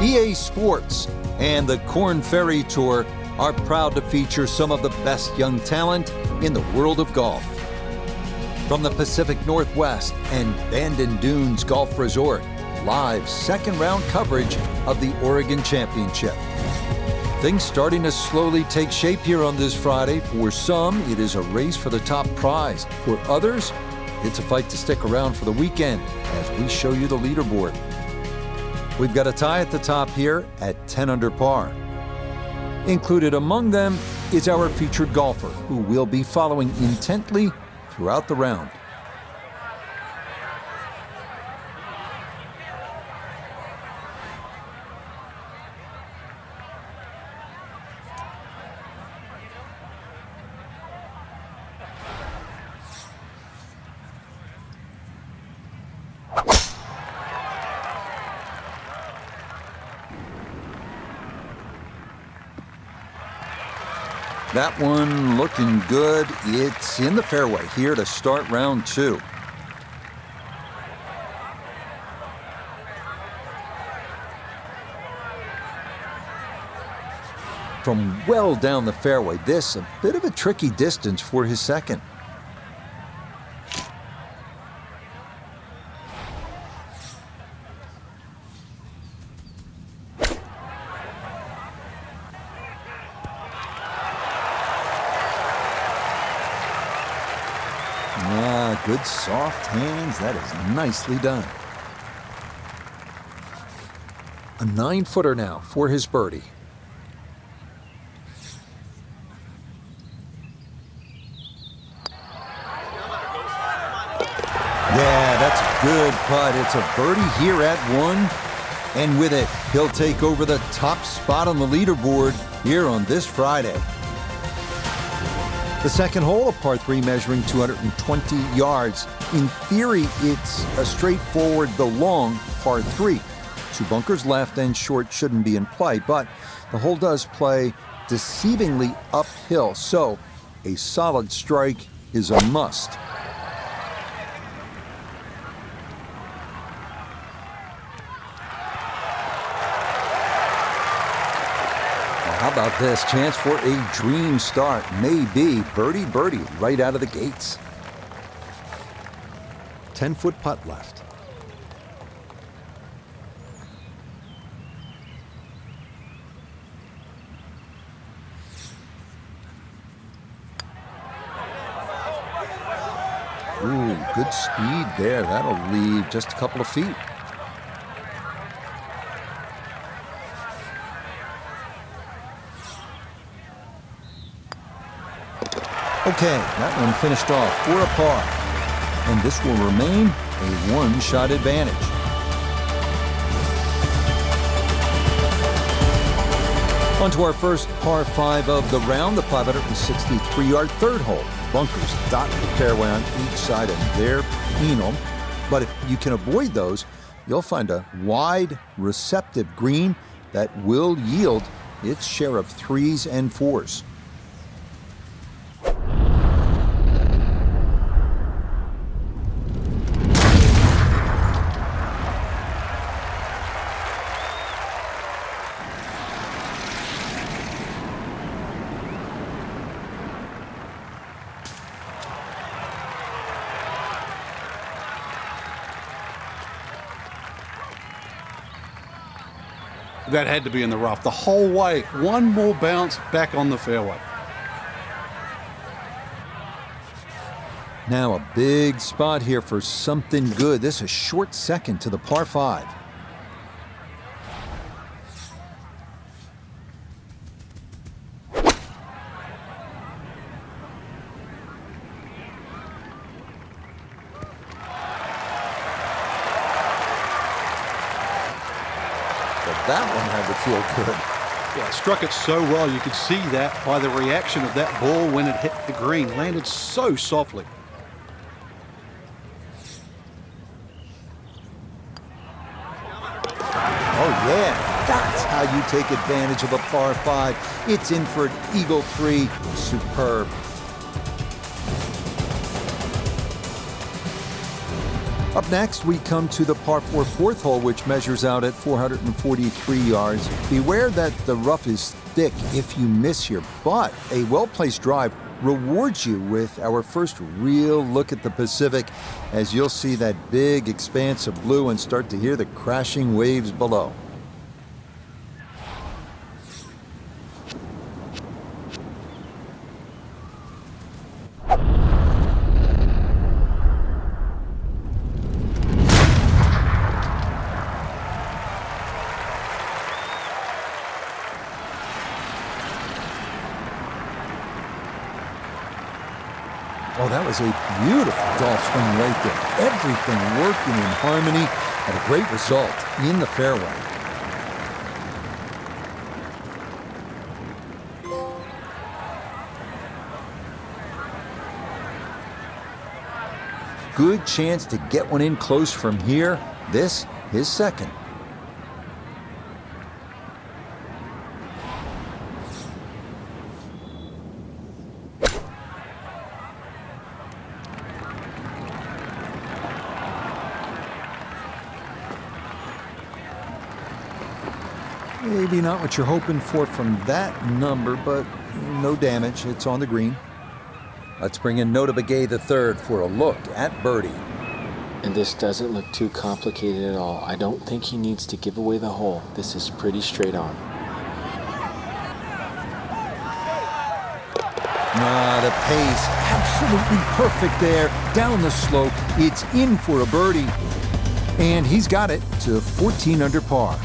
EA Sports and the Korn Ferry Tour are proud to feature some of the best young talent in the world of golf. From the Pacific Northwest and Bandon Dunes Golf Resort, live second-round coverage of the Oregon Championship. Things starting to slowly take shape here on this Friday. For some, it is a race for the top prize. For others, it's a fight to stick around for the weekend as we show you the leaderboard. We've got a tie at the top here at 10 under par. Included among them is our featured golfer, who will be following intently throughout the round. That one looking good. It's in the fairway here to start round two. From well down the fairway, this a bit of a tricky distance for his second. Good soft hands. That is nicely done. A 9-footer now for his birdie. Yeah, that's a good putt. It's a birdie here at 1. And with it, he'll take over the top spot on the leaderboard here on this Friday. The second hole, a par 3 measuring 220 yards. In theory, it's a straightforward, the long par 3. 2 bunkers left and short shouldn't be in play, but the hole does play deceivingly uphill, so a solid strike is a must. How about this? Chance for a dream start. Maybe birdie, birdie right out of the gates. 10-foot putt left. Ooh, good speed there. That'll leave just a couple of feet. Okay, that one finished off for a par, and this will remain a one-shot advantage. On to our first par 5 of the round, the 563-yard third hole. Bunkers dot the fairway on each side of their penal, but if you can avoid those, you'll find a wide, receptive green that will yield its share of 3s and 4s. That had to be in the rough the whole way. One more bounce back on the fairway. Now a big spot here for something good. This is a short second to the par 5. That one had to feel good. Yeah, struck it so well. You could see that by the reaction of that ball when it hit the green. Landed so softly. Oh, yeah. That's how you take advantage of a par 5. It's in for an eagle 3. Superb. Up next, we come to the par 4 fourth hole, which measures out at 443 yards. Beware that the rough is thick if you miss here, but a well-placed drive rewards you with our first real look at the Pacific, as you'll see that big expanse of blue and start to hear the crashing waves below. Oh, that was a beautiful golf swing right there. Everything working in harmony and a great result in the fairway. Good chance to get one in close from here. This, his second. Maybe not what you're hoping for from that number, but no damage. It's on the green. Let's bring in Nota Begay III for a look at birdie. And this doesn't look too complicated at all. I don't think he needs to give away the hole. This is pretty straight on. The pace, absolutely perfect there. Down the slope, it's in for a birdie. And he's got it to 14 under par.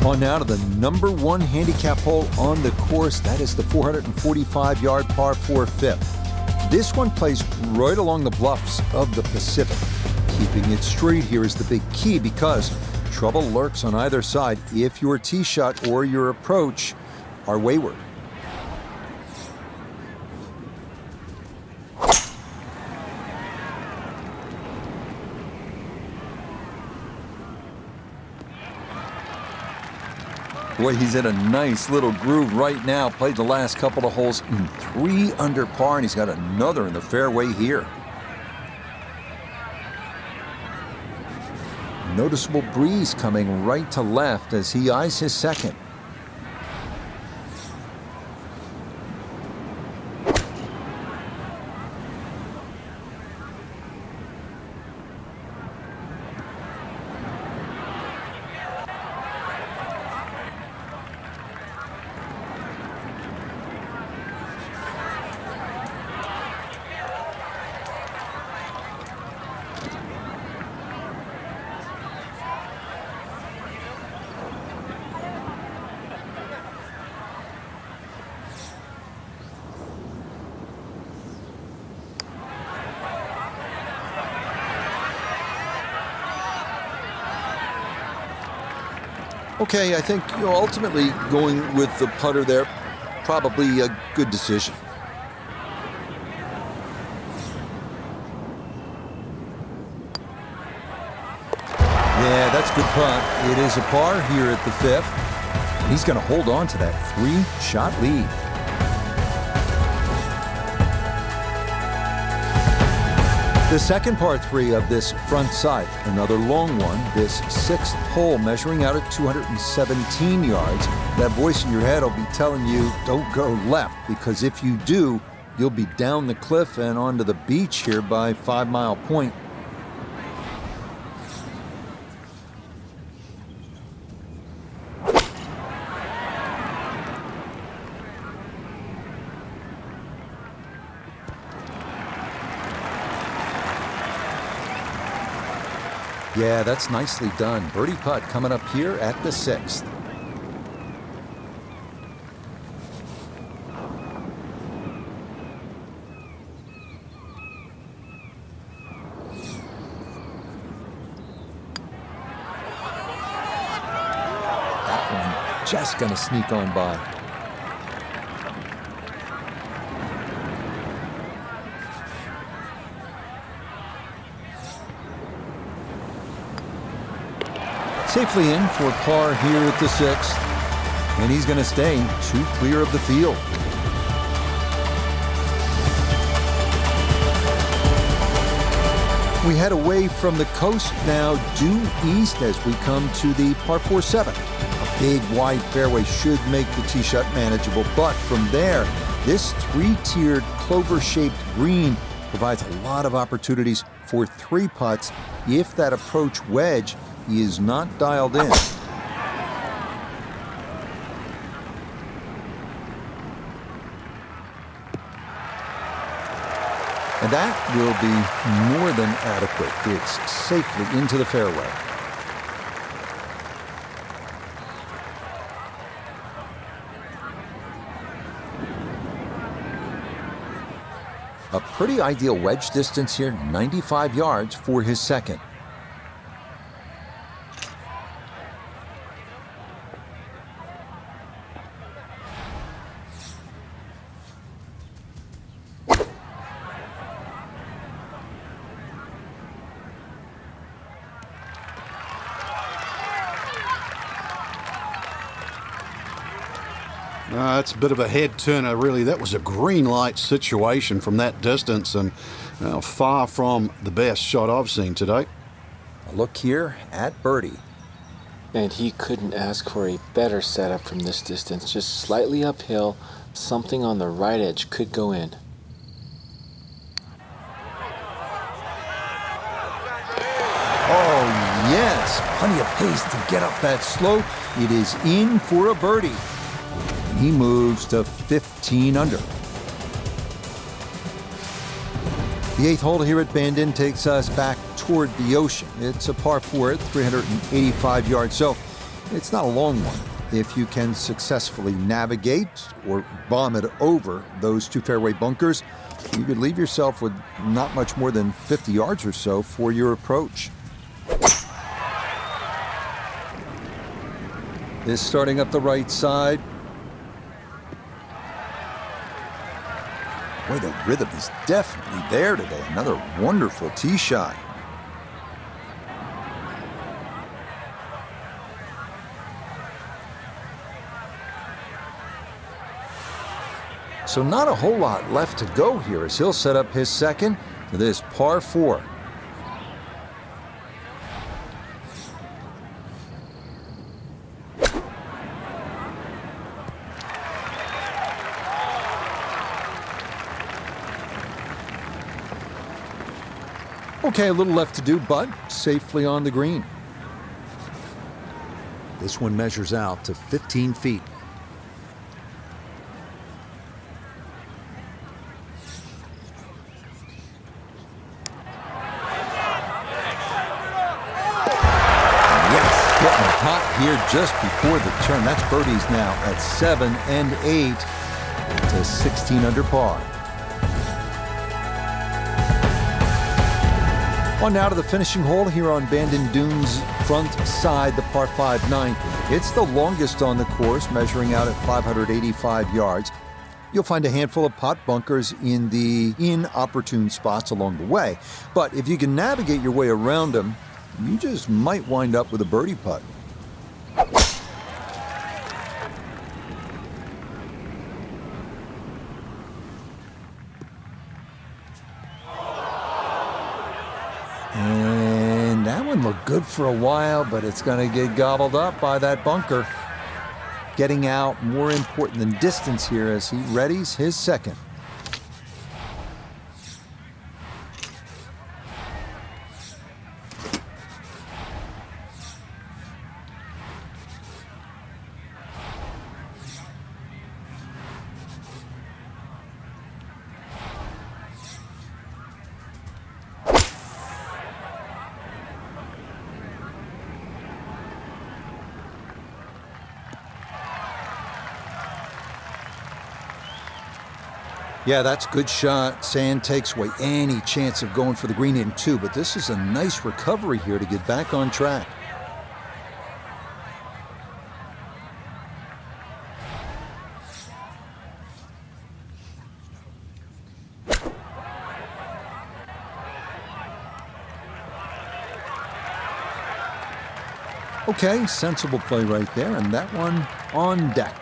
On now to the number 1 handicap hole on the course. That is the 445-yard par 4 fifth. This one plays right along the bluffs of the Pacific. Keeping it straight here is the big key, because trouble lurks on either side if your tee shot or your approach are wayward. Boy, he's in a nice little groove right now. Played the last couple of holes in 3 under par, and he's got another in the fairway here. Noticeable breeze coming right to left as he eyes his second. Okay, I think ultimately going with the putter there, probably a good decision. Yeah, that's a good putt. It is a par here at the 5th. And he's going to hold on to that 3-shot lead. The second par 3 of this front side, another long one, this 6th hole measuring out at 217 yards. That voice in your head will be telling you, don't go left, because if you do, you'll be down the cliff and onto the beach here by 5 Mile Point. Yeah, that's nicely done. Birdie putt coming up here at the 6th. That one just gonna sneak on by. Safely in for par here at the 6th, and he's going to stay 2 clear of the field. We head away from the coast now due east as we come to the par 4-7. A big wide fairway should make the tee shot manageable, but from there, this three-tiered clover-shaped green provides a lot of opportunities for three putts if that approach wedge is not dialed in. And that will be more than adequate. It's safely into the fairway. A pretty ideal wedge distance here, 95 yards for his second. That's a bit of a head turner, really. That was a green light situation from that distance, and far from the best shot I've seen today. A look here at birdie. And he couldn't ask for a better setup from this distance. Just slightly uphill, something on the right edge could go in. Oh, yes. Plenty of pace to get up that slope. It is in for a birdie. He moves to 15 under. The eighth hole here at Bandon takes us back toward the ocean. It's a par 4 at 385 yards, so it's not a long one. If you can successfully navigate or bomb it over those two fairway bunkers, you could leave yourself with not much more than 50 yards or so for your approach. This starting up the right side. Boy, the rhythm is definitely there today. Another wonderful tee shot. So not a whole lot left to go here as he'll set up his second to this par 4. Okay, a little left to do, but safely on the green. This one measures out to 15 feet. Yes, getting hot here just before the turn. That's birdies now at 7 and 8 to 16 under par. On now to the finishing hole here on Bandon Dunes' front side, the par 5-9. It's the longest on the course, measuring out at 585 yards. You'll find a handful of pot bunkers in the inopportune spots along the way, but if you can navigate your way around them, you just might wind up with a birdie putt. And that one looked good for a while, but it's going to get gobbled up by that bunker. Getting out more important than distance here as he readies his second. Yeah, that's a good shot. Sand takes away any chance of going for the green in 2, but this is a nice recovery here to get back on track. Okay, sensible play right there, and that one on deck.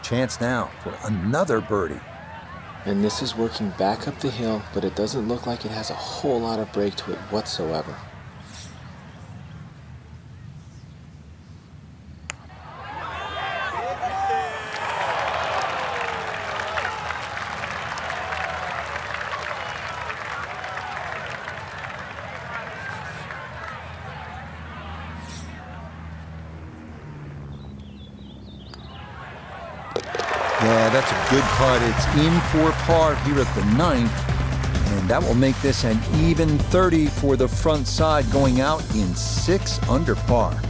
Chance now for another birdie. And this is working back up the hill, but it doesn't look like it has a whole lot of break to it whatsoever. Yeah, that's a good putt. It's in for par here at the 9th. And that will make this an even 30 for the front side, going out in 6 under par.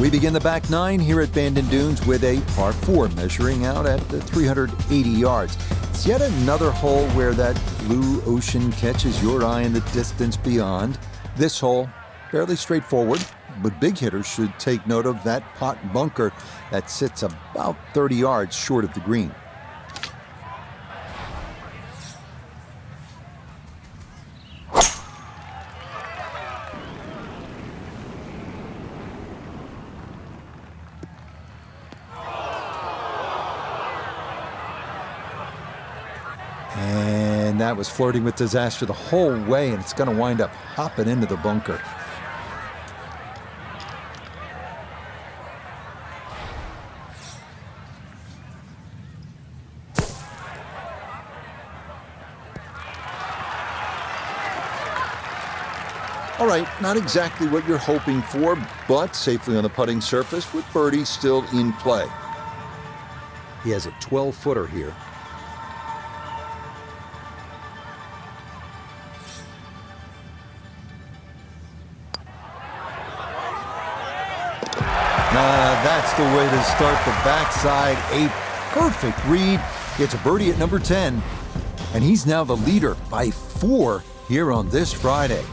We begin the back 9 here at Bandon Dunes with a par 4 measuring out at 380 yards. It's yet another hole where that blue ocean catches your eye in the distance beyond. This hole, fairly straightforward, but big hitters should take note of that pot bunker that sits about 30 yards short of the green. And that was flirting with disaster the whole way, and it's going to wind up hopping into the bunker. All right, not exactly what you're hoping for, but safely on the putting surface with birdie still in play. He has a 12-footer here. That's the way to start the backside. A perfect read. Gets a birdie at number 10. And he's now the leader by 4 here on this Friday.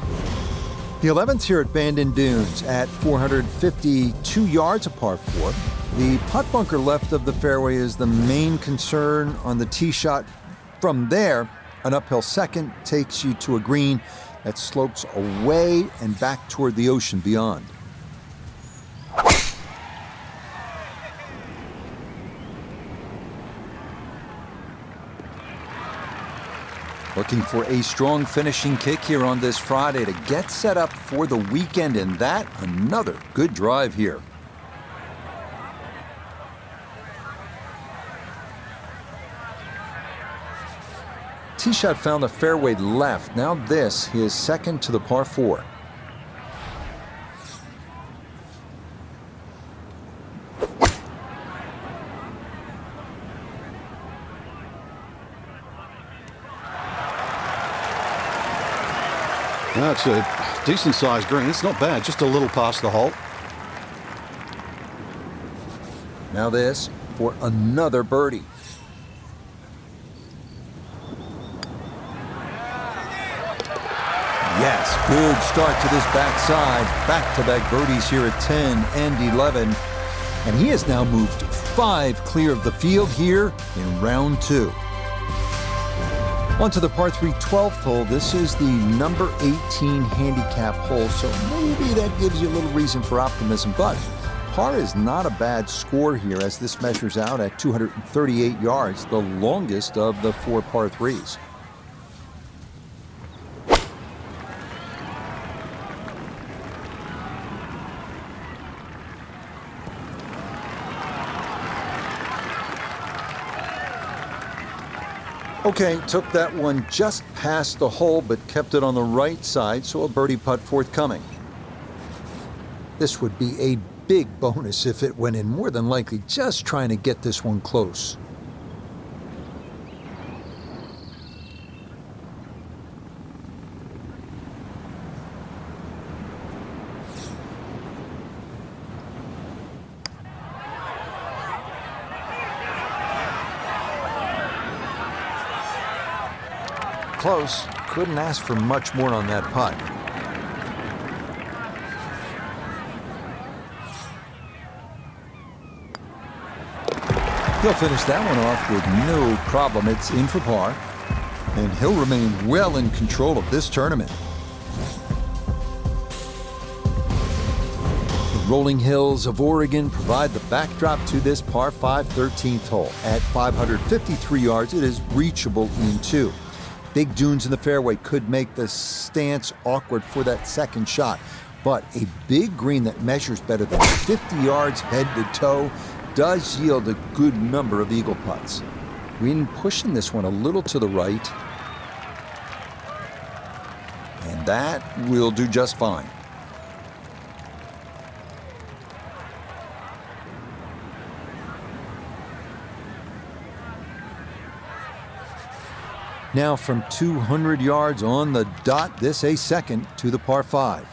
The 11th here at Bandon Dunes at 452 yards, a par 4. The putt bunker left of the fairway is the main concern on the tee shot. From there, an uphill second takes you to a green that slopes away and back toward the ocean beyond. Looking for a strong finishing kick here on this Friday to get set up for the weekend, and that another good drive here. Tee shot found the fairway left. Now this, his second to the par 4. That's a decent-sized green. It's not bad, just a little past the hole. Now this for another birdie. Yes, good start to this backside. Back-to-back birdies here at 10 and 11. And he has now moved 5 clear of the field here in round 2. On to the par 3 12th hole. This is the number 18 handicap hole, so maybe that gives you a little reason for optimism. But par is not a bad score here as this measures out at 238 yards, the longest of the 4 par 3s. Okay, took that one just past the hole, but kept it on the right side, so a birdie putt forthcoming. This would be a big bonus if it went in, more than likely just trying to get this one close. Close. Couldn't ask for much more on that putt. He'll finish that one off with no problem. It's in for par, and he'll remain well in control of this tournament. The rolling hills of Oregon provide the backdrop to this par 5 13th hole. At 553 yards, it is reachable in two. Big dunes in the fairway could make the stance awkward for that second shot, but a big green that measures better than 50 yards head to toe does yield a good number of eagle putts. Green pushing this one a little to the right, and that will do just fine. Now from 200 yards on the dot, this a second to the par 5.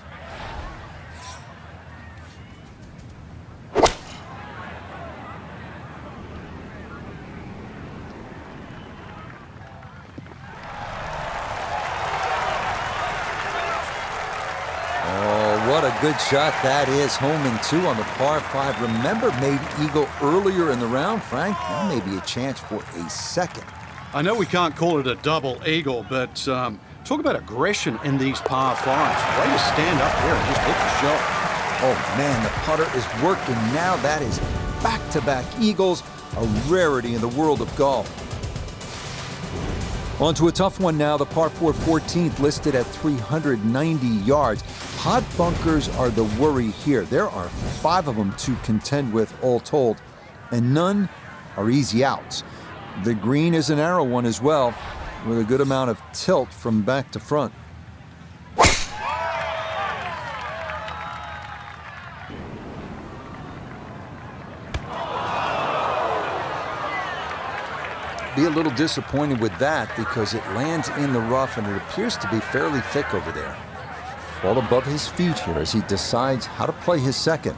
What a good shot that is. Home and two on the par 5. Remember, made eagle earlier in the round, Frank. Now maybe a chance for a second. I know we can't call it a double eagle, but talk about aggression in these par 5s. Way to stand up there and just hit the shot. Oh, man, the putter is working now. That is back-to-back eagles, a rarity in the world of golf. On to a tough one now, the par 4 14th listed at 390 yards. Pot bunkers are the worry here. There are 5 of them to contend with all told, and none are easy outs. The green is a narrow one as well, with a good amount of tilt from back to front. Be a little disappointed with that because it lands in the rough and it appears to be fairly thick over there. Ball above his feet here as he decides how to play his second.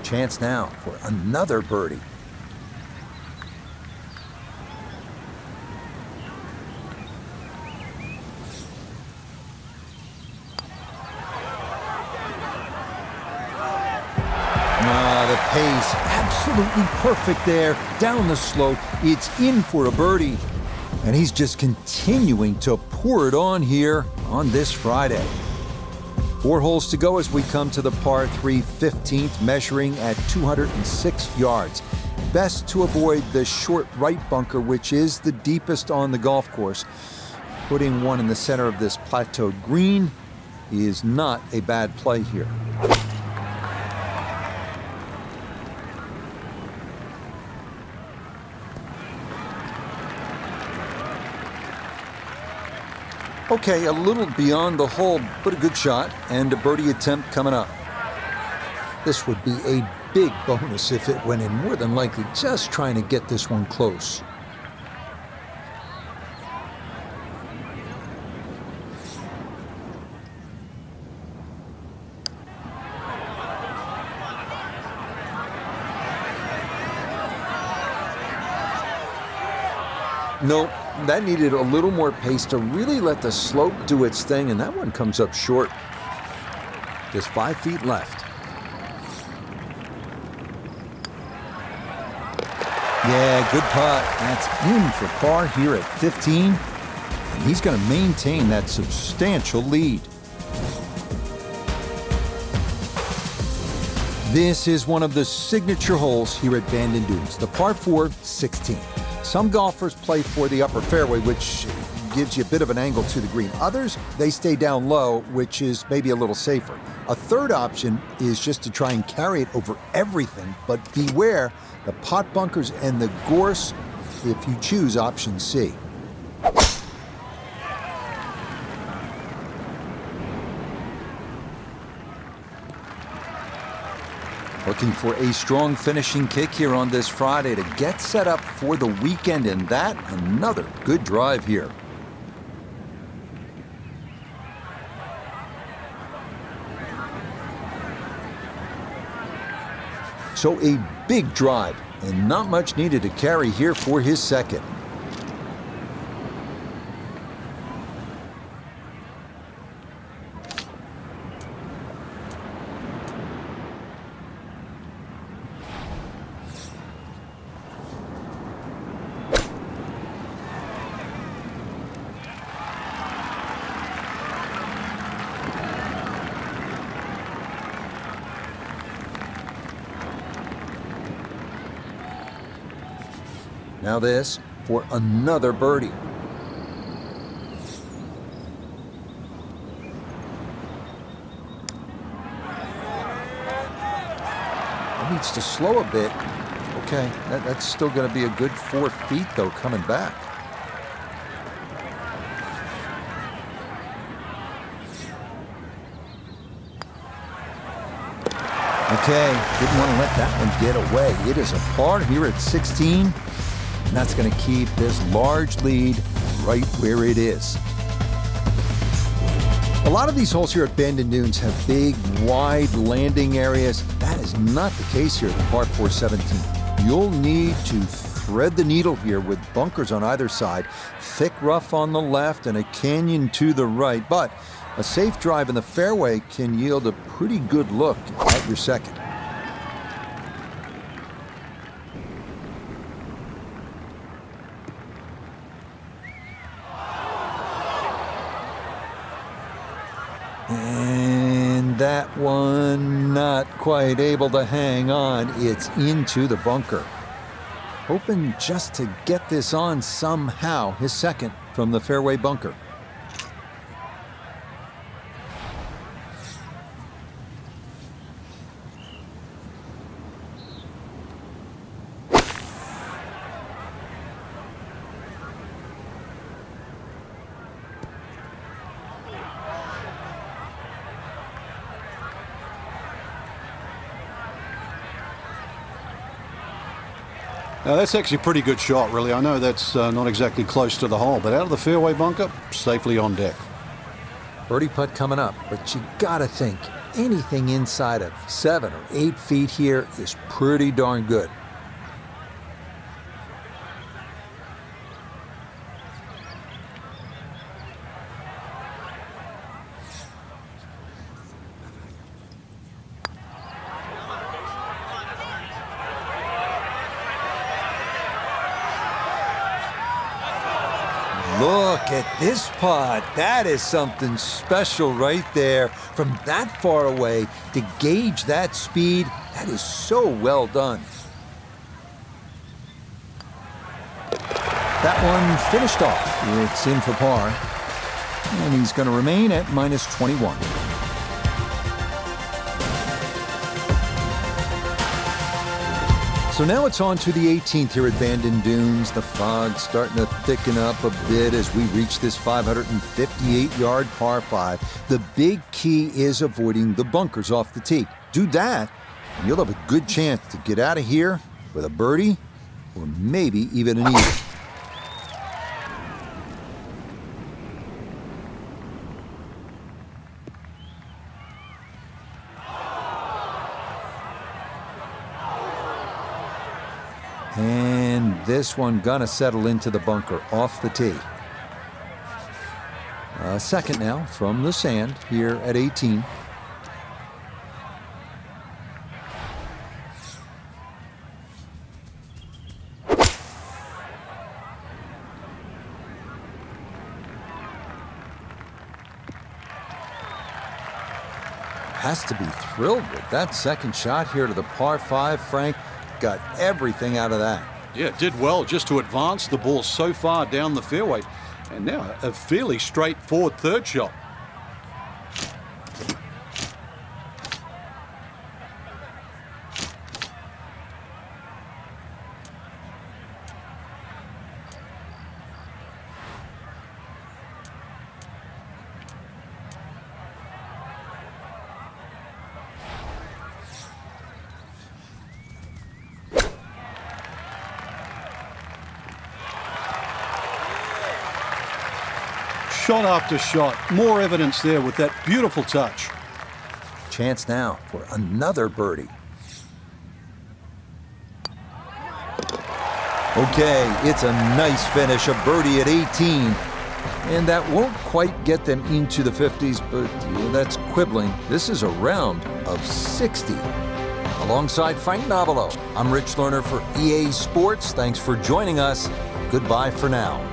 Chance now for another birdie. The pace absolutely perfect there. Down the slope, it's in for a birdie. And he's just continuing to pour it on here on this Friday. 4 holes to go as we come to the par 3 15th, measuring at 206 yards. Best to avoid the short right bunker, which is the deepest on the golf course. Putting one in the center of this plateaued green is not a bad play here. Okay, a little beyond the hole, but a good shot, and a birdie attempt coming up. This would be a big bonus if it went in, more than likely just trying to get this one close. Nope. That needed a little more pace to really let the slope do its thing, and that one comes up short. Just 5 feet left. Yeah, good putt. That's in for par here at 15. And he's going to maintain that substantial lead. This is one of the signature holes here at Bandon Dunes, the par 4 16. Some golfers play for the upper fairway, which gives you a bit of an angle to the green. Others, they stay down low, which is maybe a little safer. A third option is just to try and carry it over everything, but beware the pot bunkers and the gorse if you choose option C. Looking for a strong finishing kick here on this Friday to get set up for the weekend, and that another good drive here. So a big drive and not much needed to carry here for his second. Now this for another birdie. Needs to slow a bit. Okay, that's still going to be a good 4 feet, though, coming back. Okay, didn't want to let that one get away. It is a par here at 16, and that's going to keep this large lead right where it is. A lot of these holes here at Bandon Dunes have big, wide landing areas. That is not the case here at the par 4 17. You'll need to thread the needle here with bunkers on either side, thick rough on the left and a canyon to the right. But a safe drive in the fairway can yield a pretty good look at your second. And that one not quite able to hang on. It's into the bunker. Hoping just to get this on somehow. His second from the fairway bunker. Now that's actually a pretty good shot, really. I know that's not exactly close to the hole, but out of the fairway bunker, safely on deck. Birdie putt coming up, but you gotta think anything inside of 7 or 8 feet here is pretty darn good. Look at this putt. That is something special right there. From that far away to gauge that speed, that is so well done. That one finished off. It's in for par. And he's going to remain at minus 21. So now it's on to the 18th here at Bandon Dunes. The fog's starting to thicken up a bit as we reach this 558-yard par 5. The big key is avoiding the bunkers off the tee. Do that, and you'll have a good chance to get out of here with a birdie or maybe even an eagle. And this one gonna settle into the bunker off the tee. Second now from the sand here at 18. Has to be thrilled with that second shot here to the par 5, Frank. Got everything out of that. Yeah, it did well just to advance the ball so far down the fairway. And now a fairly straightforward third shot. Shot after shot. More evidence there with that beautiful touch. Chance now for another birdie. Okay, it's a nice finish, a birdie at 18. And that won't quite get them into the 50s, but that's quibbling. This is a round of 60. Alongside Frank Nobilo, I'm Rich Lerner for EA Sports. Thanks for joining us. Goodbye for now.